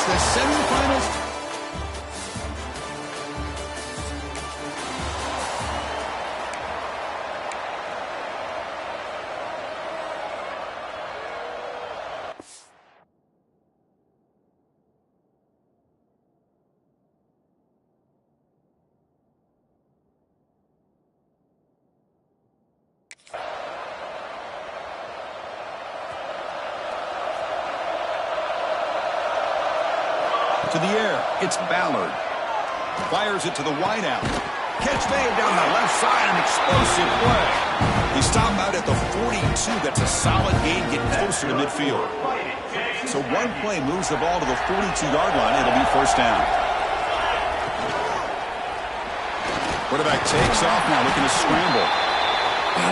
It's the semifinals. To the air, it's Ballard. Fires it to the wideout. Catch made down the left side, an explosive play. He stopped out at the 42. That's a solid gain, getting closer to midfield. So one play moves the ball to the 42-yard line. It'll be first down. Quarterback takes off now, looking to scramble.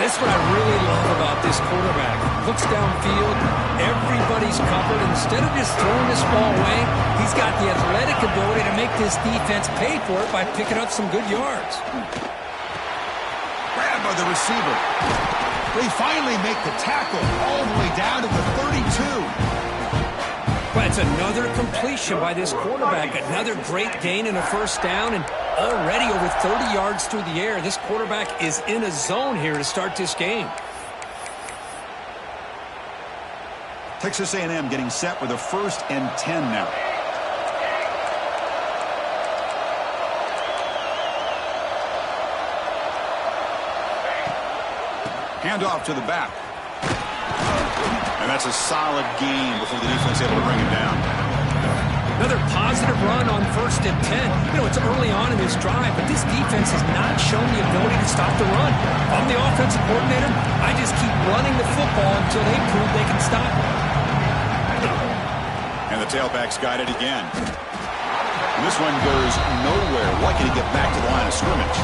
That's what I really love about this quarterback. Looks downfield, everybody's covered. Instead of just throwing this ball away, he's got the athletic ability to make this defense pay for it by picking up some good yards. Grabbed by the receiver. They finally make the tackle all the way down to the 32. But it's another completion by this quarterback. Another great gain and a first down, and already over 30 yards through the air. This quarterback is in a zone here to start this game. Texas A&M getting set with a 1st and 10 now. Handoff to the back. And that's a solid gain before the defense able to bring it down. Another positive run on 1st and 10. You know, it's early on in this drive, but this defense has not shown the ability to stop the run. I'm the offensive coordinator. I just keep running the football until they prove they can stop it. And the tailback's got it again. And this one goes nowhere. Lucky to get back to the line of scrimmage.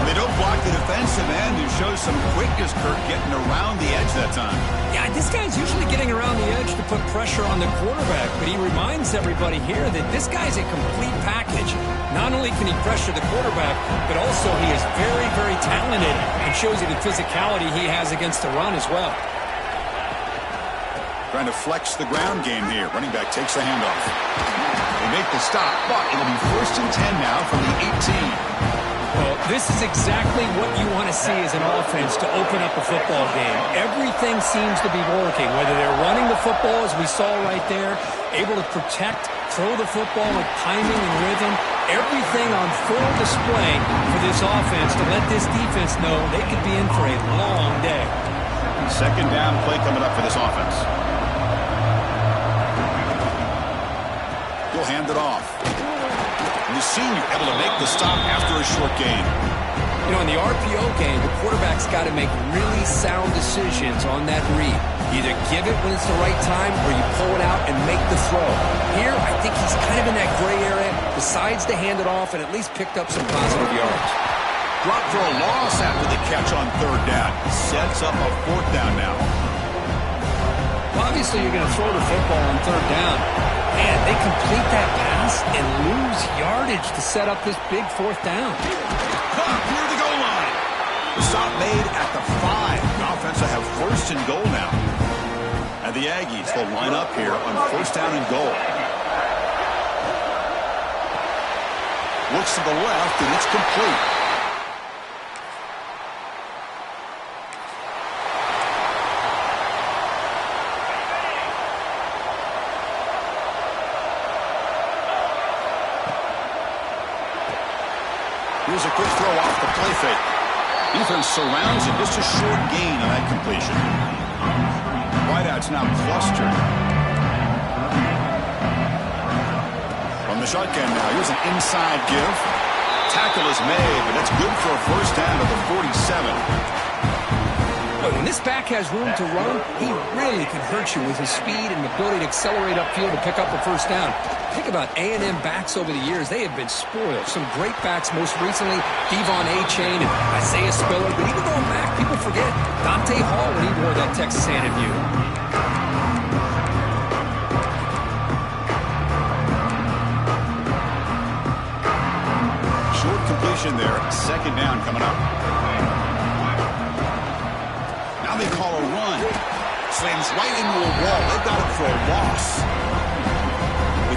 They don't block the defensive end, who shows some quickness, Kirk, getting around the edge that time. Yeah, this guy's usually getting around the edge to put pressure on the quarterback, but he reminds everybody here that this guy's a complete package. Not only can he pressure the quarterback, but also he is very, very talented and shows you the physicality he has against the run as well. Trying to flex the ground game here. Running back takes the handoff. They make the stop, but it'll be 1st and 10 now from the 18. Well, this is exactly what you want to see as an offense to open up a football game. Everything seems to be working, whether they're running the football, as we saw right there, able to protect, throw the football with timing and rhythm. Everything on full display for this offense to let this defense know they could be in for a long day. 2nd down play coming up for this offense. He'll hand it off. And the senior able to make the stop after a short gain. You know, in the RPO game, the quarterback's got to make really sound decisions on that read. Either give it when it's the right time or you pull it out and make the throw. Here, I think he's kind of in that gray area, decides to hand it off and at least picked up some positive yards. Drop for a loss after the catch on 3rd down. Sets up a 4th down now. Well, obviously, you're going to throw the football on 3rd down. And they complete that pass and lose yardage to set up this big 4th down. Caught near the goal line. The stop made at the 5. The offense will have 1st and goal now. And the Aggies will line up here on 1st down and goal. Looks to the left, and it's complete. Here's a quick throw off the play fake. Defense surrounds it. Just a short gain on that completion. Wideout's now clustered. From the shotgun now. Here's an inside give. Tackle is made, but that's good for a 1st down at the 47. But when this back has room to run, he really can hurt you with his speed and ability to accelerate upfield to pick up a 1st down. Think about A&M backs over the years. They have been spoiled. Some great backs, most recently, Devon A-Chain and Isaiah Spiller. But even going back, people forget Dante Hall when he wore that Texas A&M uniform. Short completion there. 2nd down coming up. Now they call a run. Slams right into a wall. They've got it for a loss.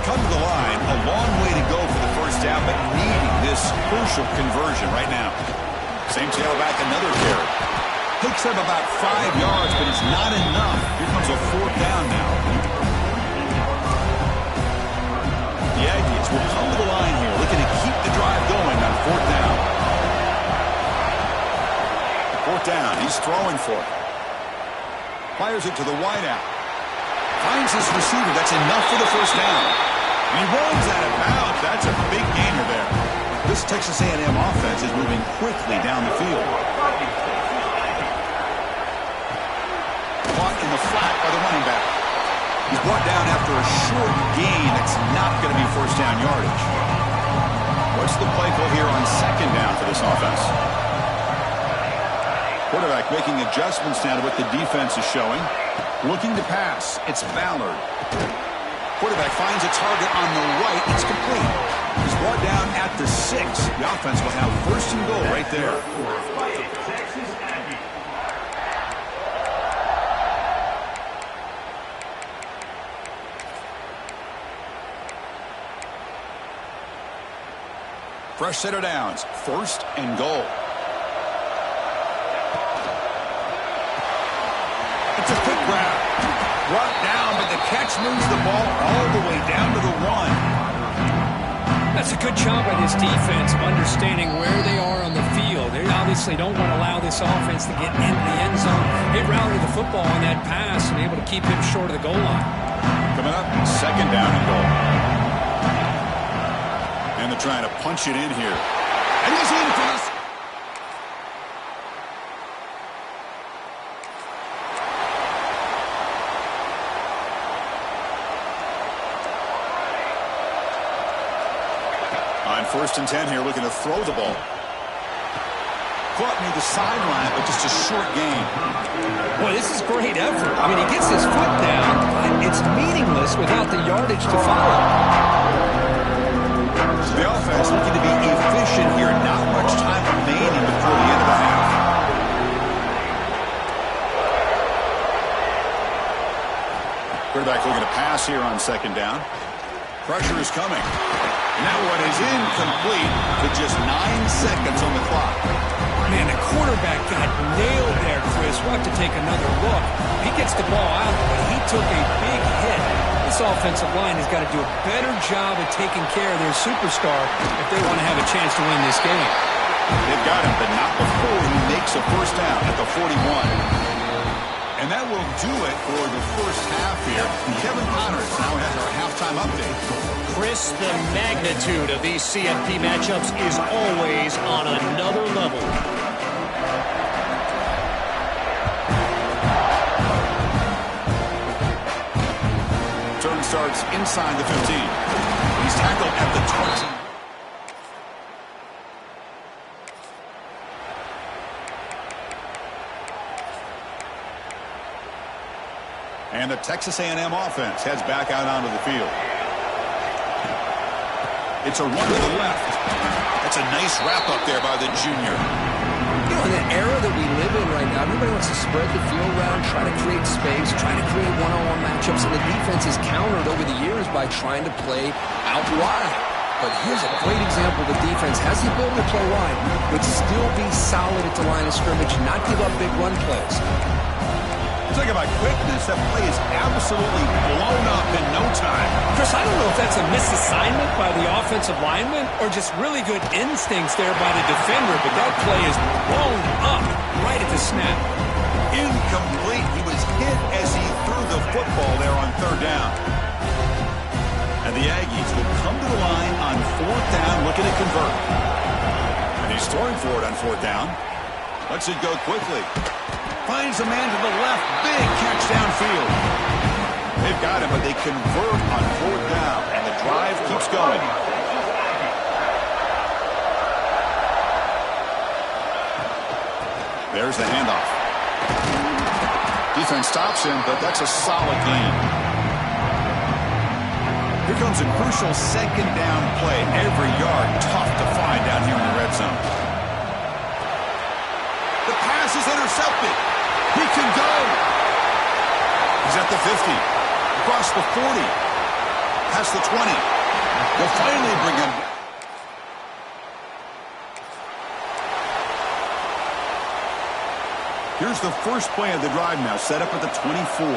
come to the line, a long way to go for the first down, but needing this crucial conversion right now. Same tailback, another carry. Picks up about 5 yards, but it's not enough. Here comes a 4th down now. The Aggies will come to the line here, looking to keep the drive going on 4th down. 4th down, he's throwing for it. Fires it to the wideout. Finds his receiver. That's enough for the first down. And he rolls out of bounds. That's a big gainer there. This Texas A&M offense is moving quickly down the field. Caught in the flat by the running back. He's brought down after a short gain. That's not going to be first down yardage. What's the play call here on 2nd down for this offense? Quarterback making adjustments now to what the defense is showing. Looking to pass. It's Ballard. Quarterback finds a target on the right. It's complete. He's brought down at the 6. The offense will have 1st and goal right there. Fresh set of downs. 1st and goal. It's a quick grab. Brought down, but the catch moves the ball all the way down to the 1. That's a good job by this defense of understanding where they are on the field. They obviously don't want to allow this offense to get into the end zone. They routed the football on that pass and able to keep him short of the goal line. Coming up, 2nd down and goal. And they're trying to punch it in here. And he's in for this. On 1st and 10 here, looking to throw the ball. Caught near the sideline, but just a short gain. Boy, this is great effort. I mean, he gets his foot down, but it's meaningless without the yardage to follow. The offense looking to be efficient here. Not much time remaining before the end of the half. Quarterback looking to pass here on 2nd down. Pressure is coming. And that one is incomplete with just 9 seconds on the clock. Man, the quarterback got nailed there, Chris. We'll have to take another look. He gets the ball out, but he took a big hit. This offensive line has got to do a better job of taking care of their superstar if they want to have a chance to win this game. They've got him, but not before he makes a first down at the 41. And that will do it for the first half here. Kevin Connors now has our halftime update. Chris, the magnitude of these CFP matchups is always on another level. Turn starts inside the 15. He's tackled at the 20. And the Texas A&M offense heads back out onto the field. It's a run to the left. That's a nice wrap up there by the junior. You know, in the era that we live in right now, everybody wants to spread the field around, try to create space, try to create one-on-one matchups, and the defense is countered over the years by trying to play out wide. But here's a great example. The defense has the ability to play wide, but still be solid at the line of scrimmage, not give up big run plays. Talk about quickness. That play is absolutely blown up in no time. Chris, I don't know if that's a misassignment by the offensive lineman or just really good instincts there by the defender, but that play is blown up right at the snap. Incomplete. He was hit as he threw the football there on 3rd down. And the Aggies will come to the line on 4th down, looking to convert. And he's throwing for it on 4th down. Lets it go quickly. Finds a man to the left. Big catch downfield. They've got him, but they convert on 4th down, and the drive keeps going. There's the handoff. Defense stops him, but that's a solid gain. Here comes a crucial 2nd down play. Every yard tough to find down here in the red zone. The pass is intercepted. He can go. He's at the 50. Across the 40. Past the 20. They'll finally bring him. Here's the first play of the drive now, set up at the 24.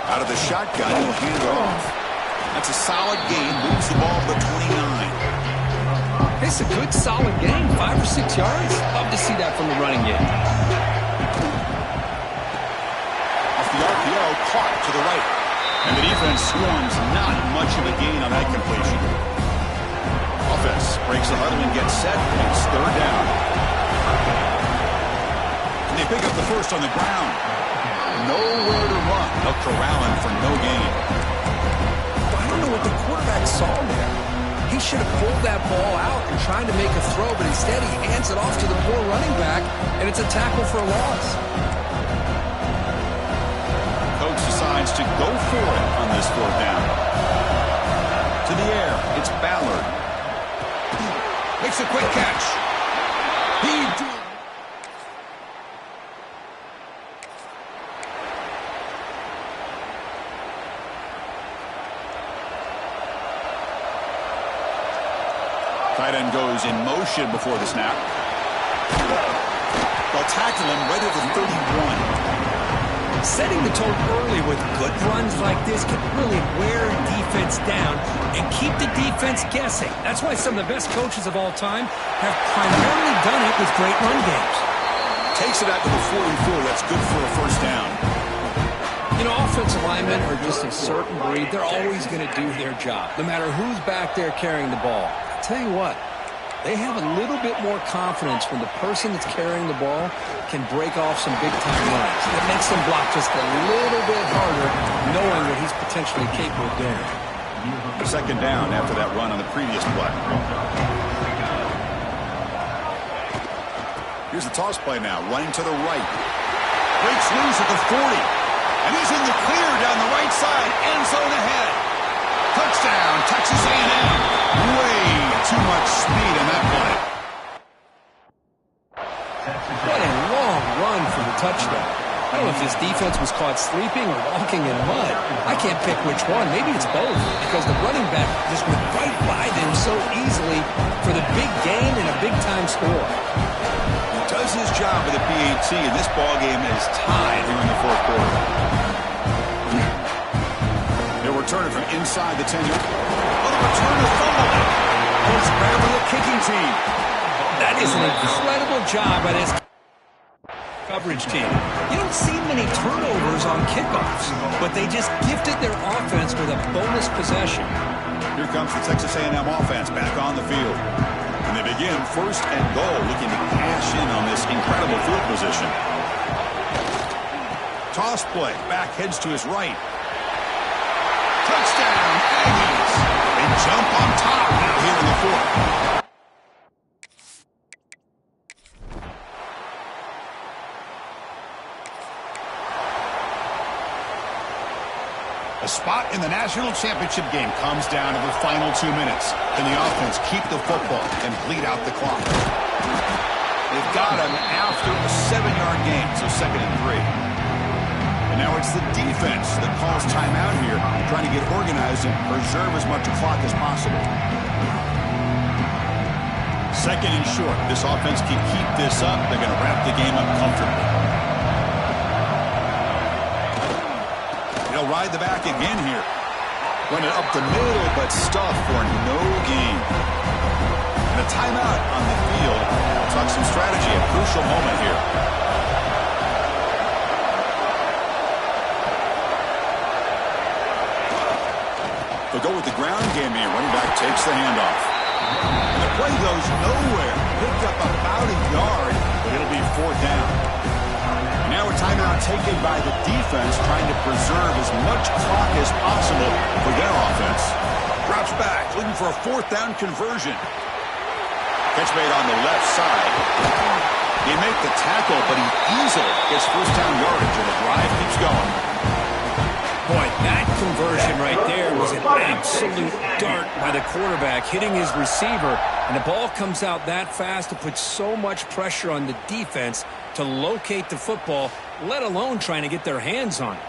Out of the shotgun, he'll hand it off. That's a solid gain, moves the ball to the 29. It's a good, solid gain, 5 or 6 yards. Love to see that from the running game. Off the RPO, caught to the right. And the defense swarms, not much of a gain on that completion. Offense breaks the huddle and gets set. It's third down. And they pick up the first on the ground. Nowhere to run. They'll corral him for no gain. I don't know what the quarterback saw there. He should have pulled that ball out and tried to make a throw, but instead he hands it off to the poor running back, and it's a tackle for a loss. Coach decides to go for it on this fourth down. To the air, it's Ballard. Makes a quick catch. Tight end goes in motion before the snap. They'll tackle him right at the 31. Setting the tone early with good runs like this can really wear defense down and keep the defense guessing. That's why some of the best coaches of all time have primarily done it with great run games. Takes it out to the 44. That's good for a first down. You know, offensive linemen are just a certain breed. They're always going to do their job, no matter who's back there carrying the ball. I'll tell you what, they have a little bit more confidence when the person that's carrying the ball can break off some big-time runs. It makes them block just a little bit harder, knowing what he's potentially capable of doing. Second down after that run on the previous play. Here's the toss play now, running to the right. Breaks loose at the 40. And he's in the clear down the right side. End zone ahead. Touchdown, Texas A&M. Way too much speed in that play. What a long run for the touchdown. I don't know if his defense was caught sleeping or walking in mud. I can't pick which one. Maybe it's both, because the running back just went right by them so easily for the big gain and a big-time score. He does his job with a PAT, and this ballgame is tied here in the fourth quarter. They'll return it from inside the 10-yard. Oh, the return is fumbling. And it's barely a kicking team. That is an incredible job by this coverage team. You don't see many turnovers on kickoffs, but they just gifted their offense with a bonus possession. Here comes the Texas A&M offense back on the field. And they begin first and goal, looking to cash in on this incredible field position. Toss play, back heads to his right. Touchdown, Aggies. They jump on top now here in the fourth. A spot in the national championship game comes down to the final 2 minutes. Can the offense keep the football and bleed out the clock? They've got him after a 7-yard gain, so 2nd and 3. And now it's the defense that calls timeout here, trying to get organized and preserve as much clock as possible. 2nd and short. This offense can keep this up. They're going to wrap the game up comfortably. They'll ride the back again here. Run it up the middle, but stuff for no gain. And a timeout on the field. Talk some strategy, a crucial moment here. They'll go with the ground game here. Running back takes the handoff. And the play goes nowhere. Picked up about a yard, but it'll be 4th down. Now a timeout taken by the defense, trying to preserve as much clock as possible for their offense. Drops back, looking for a 4th down conversion. Catch made on the left side. He made the tackle, but he easily gets 1st down yardage, and the drive keeps going. Boy, that conversion right there was an absolute dart by the quarterback, hitting his receiver, and the ball comes out that fast to put so much pressure on the defense to locate the football, let alone trying to get their hands on it.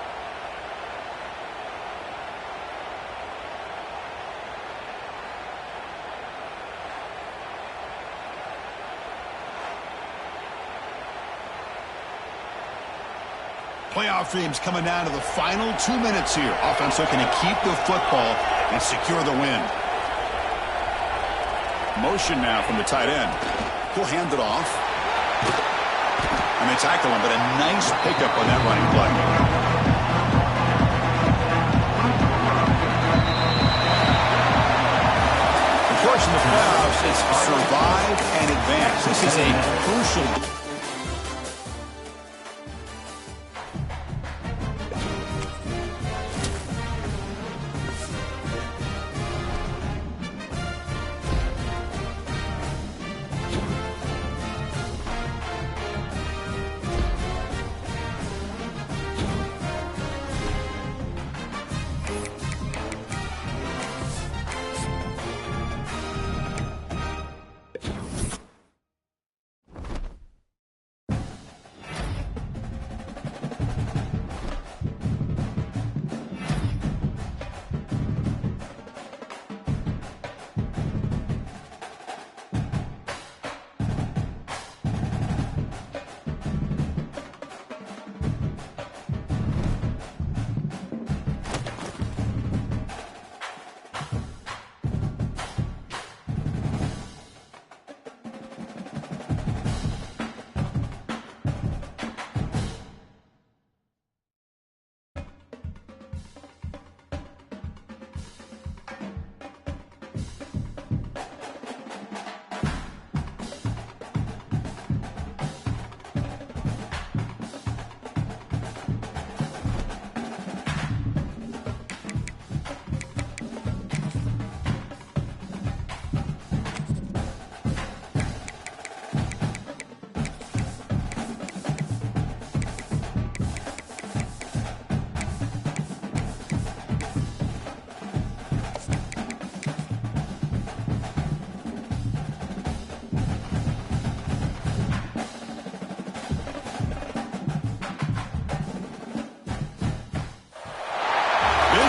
Playoff dreams coming down to the final 2 minutes here. Offense looking to keep the football and secure the win. Motion now from the tight end. He'll hand it off. And they tackle him, but a nice pickup on that running play. Of course, in the playoffs, it's survive and advance. This is a crucial...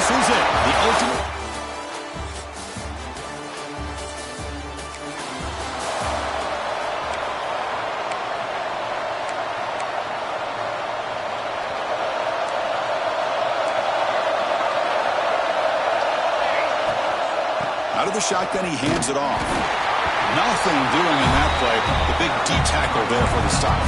This is it, the ultimate. Out of the shotgun, he hands it off. Nothing doing in that play. The big D tackle there for the stop.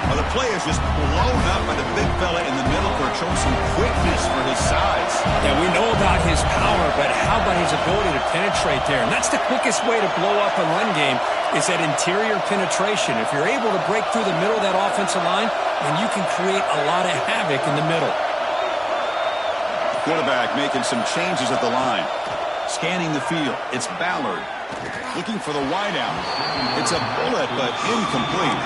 Well, the play is just blown up by the big fella in the middle for showing some quickness for his size. Yeah, we know about his power, but how about his ability to penetrate there? And that's the quickest way to blow up a run game is that interior penetration. If you're able to break through the middle of that offensive line, then you can create a lot of havoc in the middle. Quarterback making some changes at the line. Scanning the field. It's Ballard. Looking for the wideout. It's a bullet, but incomplete.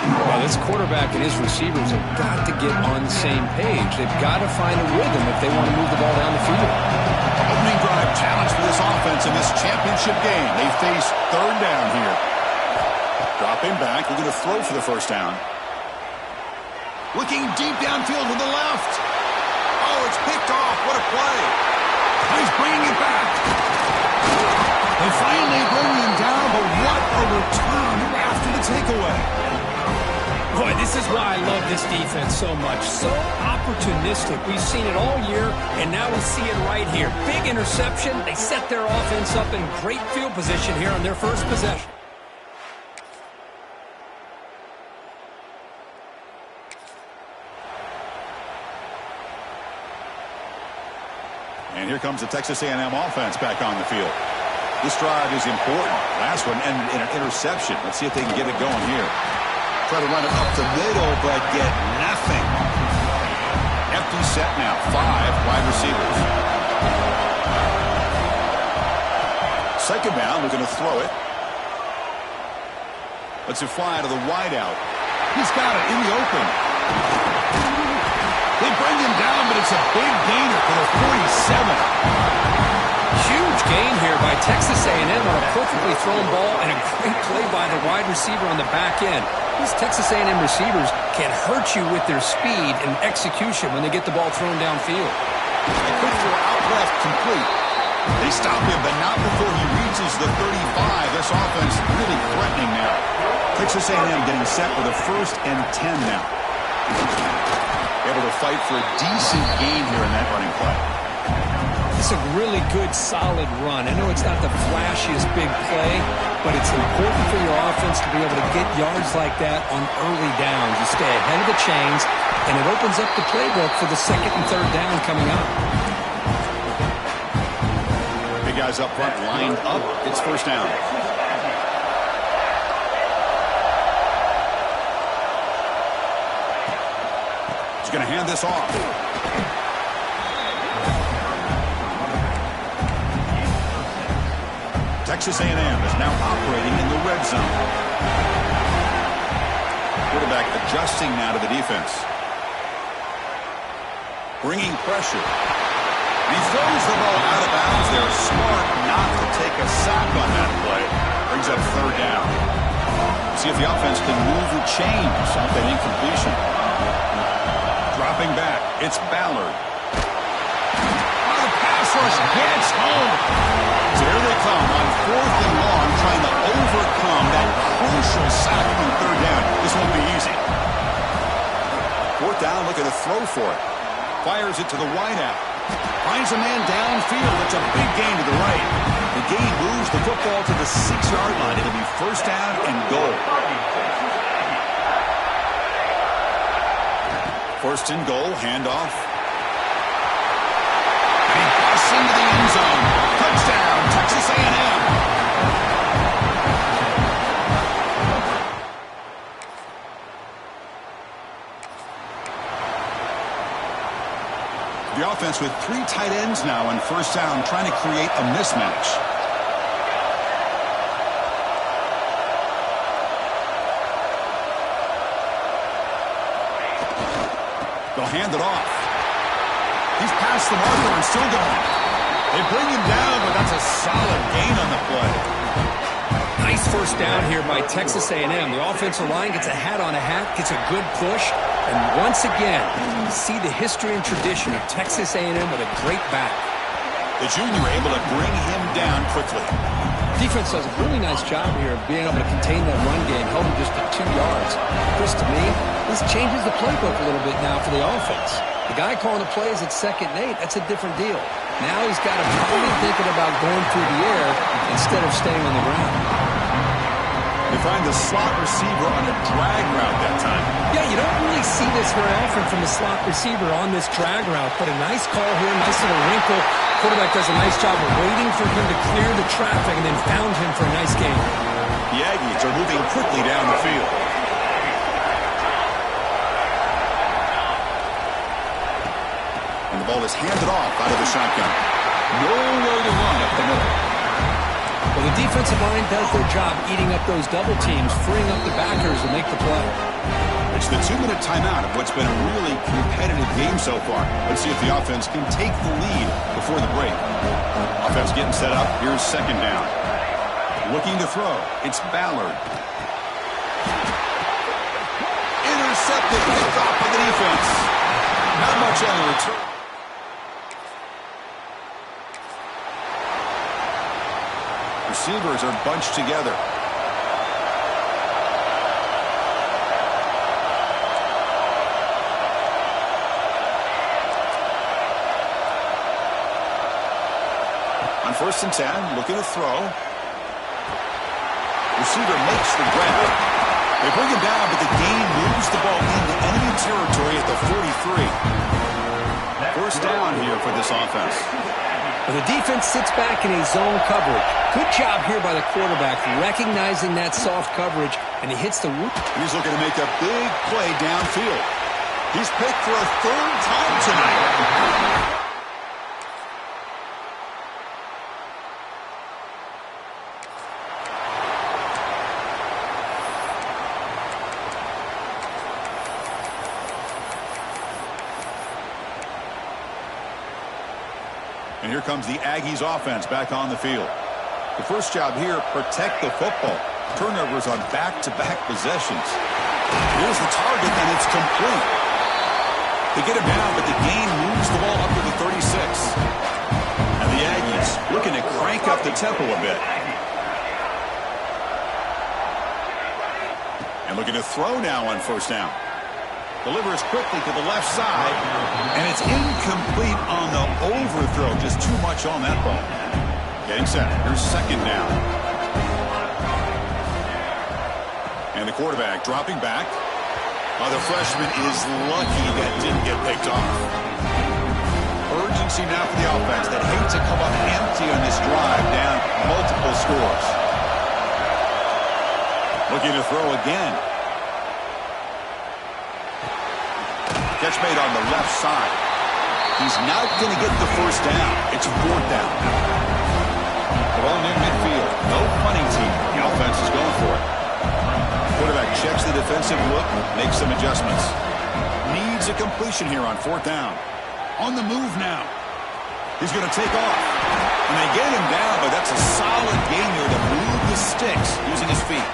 Well, this quarterback and his receivers have got to get on the same page. They've got to find a rhythm if they want to move the ball down the field. Opening drive challenge for this offense in this championship game. They face third down here. Dropping back. Looking to throw for the first down. Looking deep downfield to the left. Oh, it's picked off. What a play. He's bringing it back. They finally bring him down, but what a return after the takeaway. Boy, this is why I love this defense so much. So opportunistic. We've seen it all year, and now we see it right here. Big interception. They set their offense up in great field position here on their first possession. And here comes the Texas A&M offense back on the field. This drive is important. Last one ended in an interception. Let's see if they can get it going here. Try to run it up the middle, but get nothing. Empty set now. 5 wide receivers. Second down. We're going to throw it. Let's it fly to the wideout. He's got it in the open. They bring him down, but it's a big gainer for the 47. Huge gain here by Texas A&M on a perfectly thrown ball and a great play by the wide receiver on the back end. These Texas A&M receivers can hurt you with their speed and execution when they get the ball thrown downfield. A quick throw out left, complete. They stop him, but not before he reaches the 35. This offense really threatening now. Texas A&M getting set for the 1st and 10 now. Able to fight for a decent gain here in that running play. It's a really good, solid run. I know it's not the flashiest big play, but it's important for your offense to be able to get yards like that on early downs. You stay ahead of the chains, and it opens up the playbook for the 2nd and 3rd down coming up. Big guys up front lined up. It's 1st down. He's going to hand this off. Texas A&M is now operating in the red zone. Quarterback adjusting now to the defense. Bringing pressure. And he throws the ball out of bounds. They're smart not to take a sack on that play. Brings up 3rd down. See if the offense can move or change off that incompletion. Dropping back. It's Ballard. Oh, the pass rush gets home. So here they come on 4th and long, trying to overcome that crucial sack on 3rd down. This won't be easy. 4th down, looking to throw for it. Fires it to the wideout. Finds a man downfield. It's a big gain to the right. The gain moves the football to the 6-yard line. It'll be 1st down and goal. 1st and goal, handoff. And he busts into the end zone. Touchdown, Texas A&M. The offense with 3 tight ends now on 1st down, trying to create a mismatch. They'll hand it off. He's past the marker and still going. They bring him down, but that's a solid gain on the play. Nice 1st down here by Texas A&M. The offensive line gets a hat on a hat, gets a good push, and once again, you see the history and tradition of Texas A&M with a great back. The junior able to bring him down quickly. Defense does a really nice job here of being able to contain that run game, held him just to 2 yards. Chris, to me, this changes the playbook a little bit now for the offense. The guy calling the plays at 2nd and 8, that's a different deal. Now he's got to probably thinking about going through the air instead of staying on the ground. They find the slot receiver on a drag route that time. Yeah, you don't really see this very often from the slot receiver on this drag route, but a nice call here, nice little wrinkle. Quarterback does a nice job of waiting for him to clear the traffic and then found him for a nice gain. The Aggies are moving quickly down the field. And the ball is handed off out of the shotgun. Nowhere to run up the middle. Well, the defensive line does their job eating up those double teams, freeing up the backers to make the play. It's the 2-minute timeout of what's been a really competitive game so far. Let's see if the offense can take the lead before the break. Offense getting set up. Here's 2nd down. Looking to throw. It's Ballard. Intercepted. Picked off by the defense. Not much on the return. Receivers are bunched together. On 1st and 10, looking to throw. Receiver makes the grab. They bring him down, but the gain moves the ball into enemy territory at the 43. 1st down here for this offense. Well, the defense sits back in a zone coverage. Good job here by the quarterback, recognizing that soft coverage, and he hits the root. He's looking to make a big play downfield. He's picked for a 3rd time tonight. And here comes the Aggies offense back on the field. The first job here, protect the football. Turnovers on back-to-back possessions. Here's the target, and it's complete. They get him down, but the gain moves the ball up to the 36. And the Aggies looking to crank up the tempo a bit. And looking to throw now on first down. Delivers quickly to the left side, and it's incomplete on the overthrow. Just too much on that ball. Getting set. Here's second down. And the quarterback dropping back. The freshman is lucky that didn't get picked off. Urgency now for the offense that hate to come up empty on this drive, down multiple scores. Looking to throw again. Catch made on the left side. He's not going to get the first down. It's fourth down. Ball near midfield. No punting team. The offense is going for it. Quarterback checks the defensive look, makes some adjustments. Needs a completion here on fourth down. On the move now. He's going to take off. And they get him down, but that's a solid game here to move the sticks using his feet.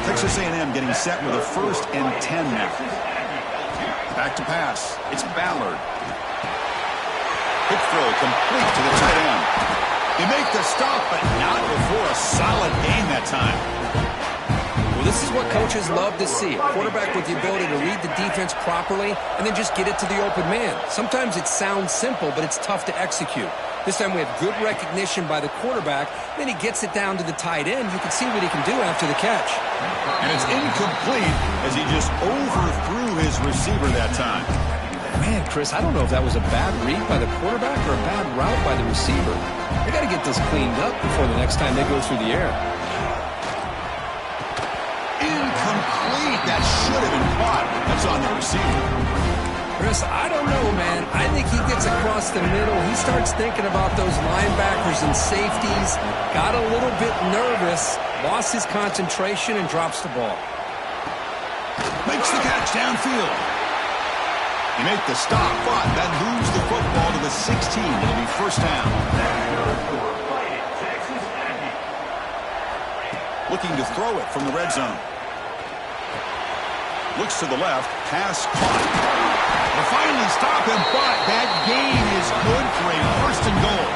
Texas A&M getting set with a 1st and 10 now. Back to pass. It's Ballard. Quick throw complete to the tight end. They make the stop, but not before a solid gain that time. Well, this is what coaches love to see. A quarterback with the ability to read the defense properly and then just get it to the open man. Sometimes it sounds simple, but it's tough to execute. This time we have good recognition by the quarterback. Then he gets it down to the tight end. You can see what he can do after the catch. And it's incomplete as he just overthrew his receiver that time. Man, Chris, I don't know if that was a bad read by the quarterback or a bad route by the receiver. They got to get this cleaned up before the next time they go through the air. Incomplete. That should have been caught. That's on the receiver. Chris, I don't know, man. I think he gets across the middle. He starts thinking about those linebackers and safeties. Got a little bit nervous, lost his concentration, and drops the ball. Makes the catch downfield. He make the stop, but that moves the football to the 16. It'll be first down. Looking to throw it from the red zone. Looks to the left. Pass caught. They'll finally stop him, but that gain is good for a 1st and goal.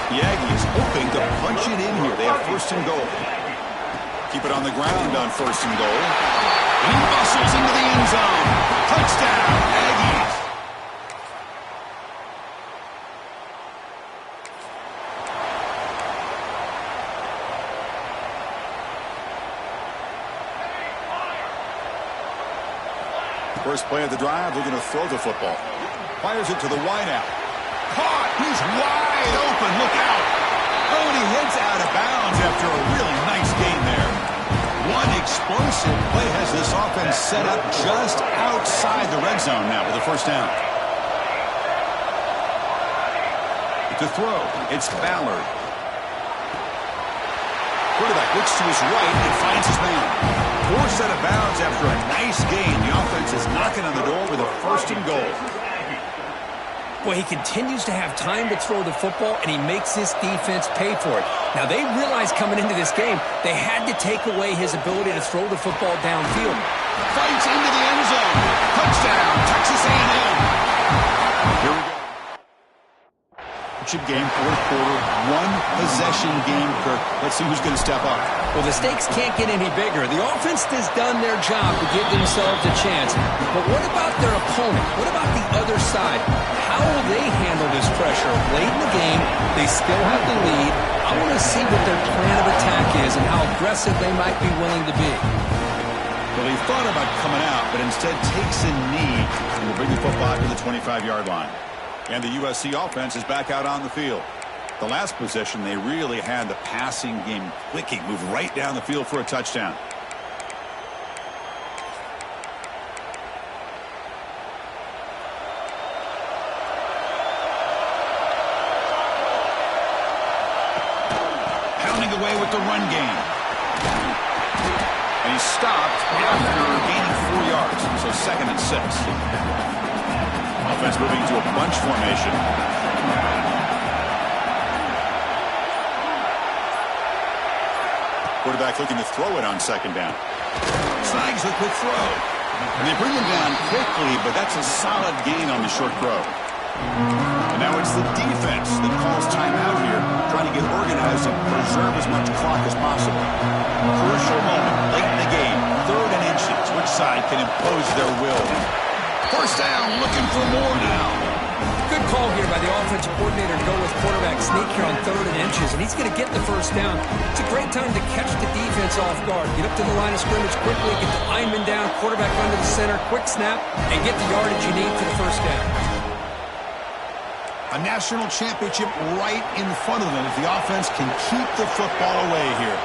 The Aggies hoping to punch it in here. They have 1st and goal. Keep it on the ground on 1st and goal. And he muscles into the end zone. Touchdown, Aggies. First play of the drive, looking to throw the football. Fires it to the wideout. Caught! He's wide open. Look out! Oh, and he heads out of bounds after a really nice gain there. One explosive play has this offense set up just outside the red zone now with the first down. To throw, it's Ballard. Quarterback looks to his right and finds his man. 4 set of bounds after a nice gain. The offense is knocking on the door with a 1st and goal. Boy, he continues to have time to throw the football, and he makes his defense pay for it. Now, they realized coming into this game, they had to take away his ability to throw the football downfield. Fights into the end zone. Touchdown, Texas A&M. Here we go. Game, 4th quarter, 1-possession game, Kirk. Let's see who's going to step up. Well, the stakes can't get any bigger. The offense has done their job to give themselves a chance. But what about their opponent? What about the other side? How will they handle this pressure? Late in the game, they still have the lead. I want to see what their plan of attack is and how aggressive they might be willing to be. Well, he thought about coming out, but instead takes a knee and will bring the football to the 25-yard line. And the USC offense is back out on the field. The last possession, they really had the passing game clicking, moved right down the field for a touchdown. Pounding away with the run game. And he's stopped after gaining 4 yards, so 2nd and 6. Offense moving to a bunch formation. Quarterback looking to throw it on second down. Snags a quick throw. And they bring him down quickly, but that's a solid gain on the short throw. And now it's the defense that calls timeout here, trying to get organized and preserve as much clock as possible. Crucial moment late in the game. 3rd and inches. Which side can impose their will? First down, looking for more now. Good call here by the offensive coordinator to go with quarterback sneak here on 3rd and inches, and he's going to get the first down. It's a great time to catch the defense off guard. Get up to the line of scrimmage quickly, get the lineman down, quarterback under the center, quick snap, and get the yardage you need for the first down. A national championship right in front of them if the offense can keep the football away here.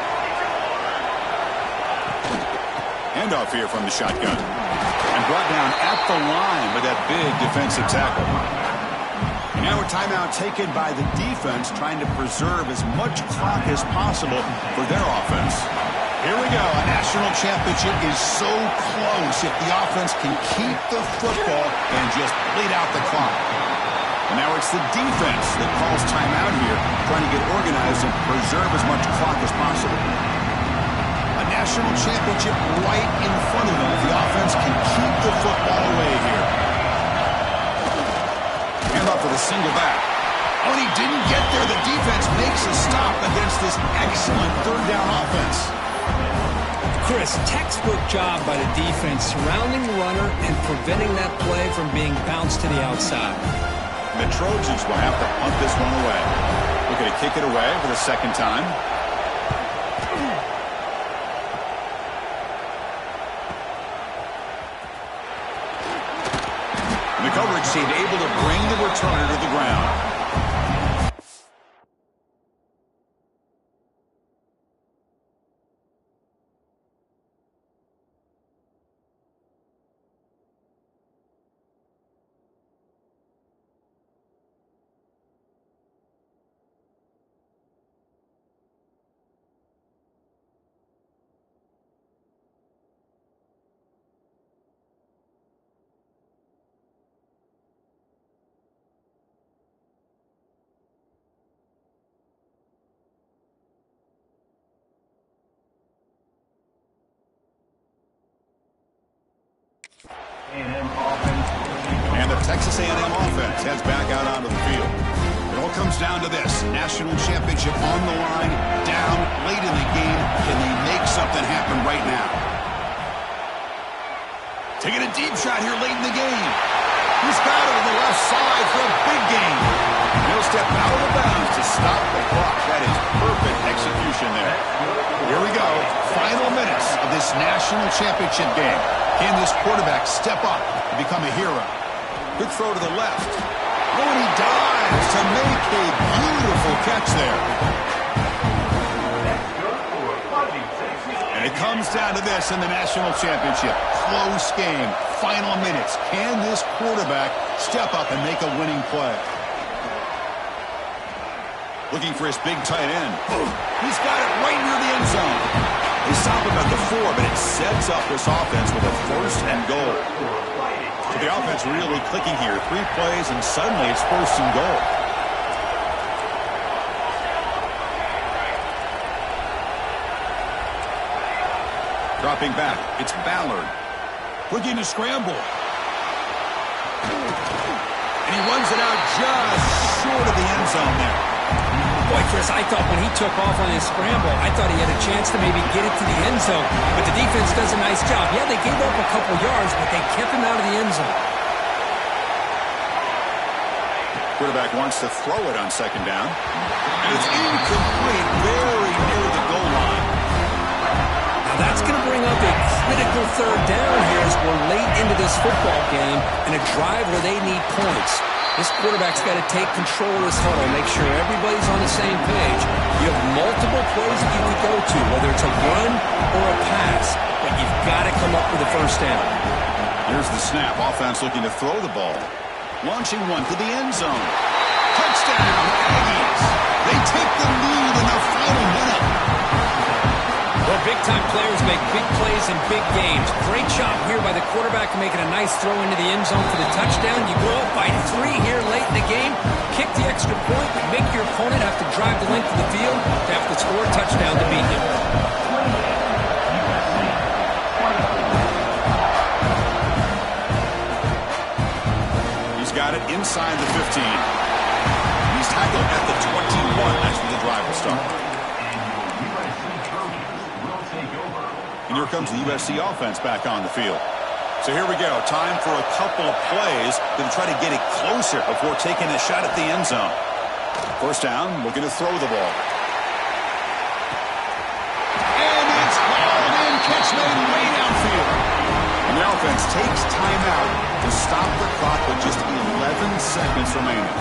Handoff here from the shotgun. And brought down at the line with that big defensive tackle. Now a timeout taken by the defense, trying to preserve as much clock as possible for their offense. Here we go. A national championship is so close if the offense can keep the football and just bleed out the clock. And now it's the defense that calls timeout here, trying to get organized and preserve as much clock as possible. A national championship right in front of them if the offense can keep the football away here. Hand off with a single back. Oh, and he didn't get there. The defense makes a stop against this excellent 3rd down offense. Chris, textbook job by the defense, surrounding the runner and preventing that play from being bounced to the outside. The Trojans will have to punt this one away. We're going to kick it away for the 2nd time. The coverage seemed able to bring the returner to the ground. And the Texas A&M offense heads back out onto the field. It all comes down to this. National championship on the line, down late in the game. Can they make something happen right now? Taking a deep shot here late in the game. He's got it on the left side for a big gain. He'll step out of bounds to stop the clock. That is perfect execution there. Here we go. Final minutes of this national championship game. Can this quarterback step up and become a hero? Good throw to the left. Oh, and he dives to make a beautiful catch there. And it comes down to this in the national championship. Close game. Final minutes. Can this quarterback step up and make a winning play? Looking for his big tight end. He's got it right near the end zone. They stop him at the 4, but it sets up this offense with a 1st and goal. So the offense really clicking here. 3 plays, and suddenly it's 1st and goal. Dropping back, it's Ballard. Looking to scramble. And he runs it out just short of the end zone there. Boy, Chris, I thought when he took off on his scramble, I thought he had a chance to maybe get it to the end zone. But the defense does a nice job. Yeah, they gave up a couple yards, but they kept him out of the end zone. Quarterback wants to throw it on 2nd down. And it's incomplete, very near the goal line. Now that's going to bring up a critical 3rd down here as we're late into this football game in a drive where they need points. This quarterback's got to take control of this huddle, make sure everybody's on the same page. You have multiple plays that you can go to, whether it's a run or a pass, but you've got to come up with a 1st down. Here's the snap. Offense looking to throw the ball. Launching one to the end zone. Touchdown, Aggies. They take the lead in the final minute. Well, big-time players make big plays in big games. Great job here by the quarterback making a nice throw into the end zone for the touchdown. You go up by 3 here late in the game, kick the extra point, make your opponent have to drive the length of the field to have to score a touchdown to beat you. inside the 15. He's tackled at the 21. That's where the drive will start. And here comes the USC offense back on the field. So here we go. Time for a couple of plays to try to get it closer before taking a shot at the end zone. First down, looking to throw the ball. And it's hauled in. Catch made way downfield. And the offense takes timeout to stop the clock with just 11 seconds remaining.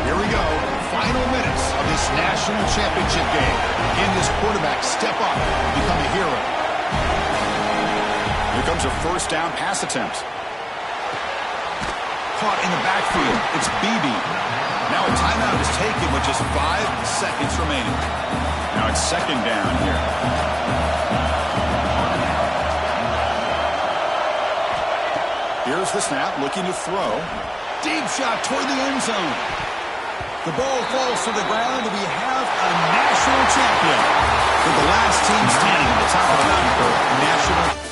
Here we go. Final minutes of this national championship game. Can this quarterback step up and become a hero? Here comes a first down pass attempt. Caught in the backfield. It's Beebe. Now a timeout is taken with just 5 seconds remaining. Now it's second down here. Here's the snap, looking to throw. Deep shot toward the end zone. The ball falls to the ground, and we have a national champion. With the last team standing at the top of the mountain for national.